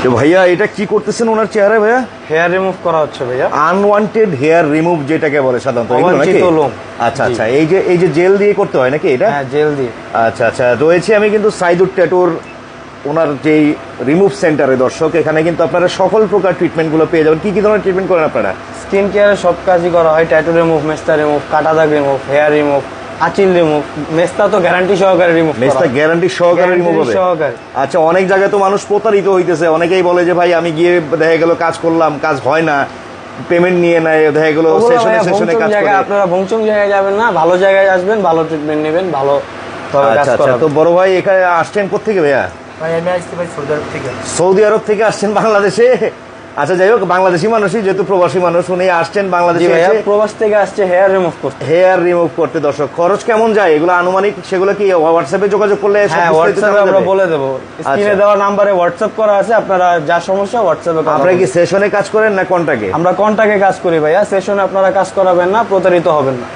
তো ভাইয়া এটা কি করতেছেন ওনার চেহারায় ভাইয়া? হেয়ার রিমুভ করা হচ্ছে ভাইয়া। আনওয়ান্টেড হেয়ার রিমুভ যেটাকে বলে সাধারণত, এগুলো নাকি? অবাঞ্ছিত লোম। আচ্ছা আচ্ছা, এই যে জেল দিয়ে করতে হয় নাকি এটা? হ্যাঁ, জেল দিয়ে। আচ্ছা আচ্ছা, রয়েছে আমি কিন্তু সাইদুর ট্যাটুর ওনার যেই রিমুভ সেন্টারে দর্শক, এখানে কিন্তু আপনারা সকল প্রকার ট্রিটমেন্টগুলো পেয়ে যাবেন। কি কি ধরনের ট্রিটমেন্ট করেন আপনারা? স্কিন কেয়ারের সব কাজই করা হয়, ট্যাটু রিমুভ, মেস্তা রিমুভ, কাটা দাগ রিমুভ, হেয়ার রিমুভ, আচিল রিমুভ। মেস্তা তো গ্যারান্টি সহকারে রিমুভ করা মেস্তা হয়। গ্যারান্টি সহকারে রিমুভ হবে? সহকারে। আচ্ছা, অনেক জায়গায় তো মানুষ প্রতারিত হইতেছে, অনেকেই বলে যে ভাই আমি গিয়ে দেখা গেল কাজ করলাম, কাজ হয় না, পেমেন্ট নিয়ে নেয়, দেখা গেল সেশনে কাজ করে। আপনারা ভংচং জায়গায় যাবেন না, ভালো জায়গায় আসবেন, ভালো ট্রিটমেন্ট নেবেন, ভালো আচ্ছা আচ্ছা। তো বড় ভাই এখানে আসছেন কোত্থেকে ভাইয়া? ভাই আমি আসছি ভাই সৌদি আরব থেকে। সৌদি আরব থেকে আসছেন বাংলাদেশে? আচ্ছা, যাই হোক, বাংলাদেশি মানুষই যেহেতু প্রবাসী মানুষ, উনি আসছেন বাংলাদেশে। প্রবাস থেকে আসছে হেয়ার রিমুভ করতে। হেয়ার রিমুভ করতে দর্শক, খরচ কেমন যায় এগুলো আনুমানিক? সেগুলো কি হোয়াটসঅ্যাপে যোগাযোগ করলে? হ্যাঁ, হোয়াটসঅ্যাপে আমরা বলে দেবো। স্ক্রিনে দেওয়া নাম্বারে হোয়াটসঅ্যাপ করা আছে, আপনারা যা সমস্যা হোয়াটসঅ্যাপে। আপনারা কি সেশনে কাজ করেন না কন্ট্রাক্টে? আমরা কন্ট্রাক্টে কাজ করি ভাইয়া। সেশনে আপনারা কাজ করাবেন না, প্রতারিত হবেন না।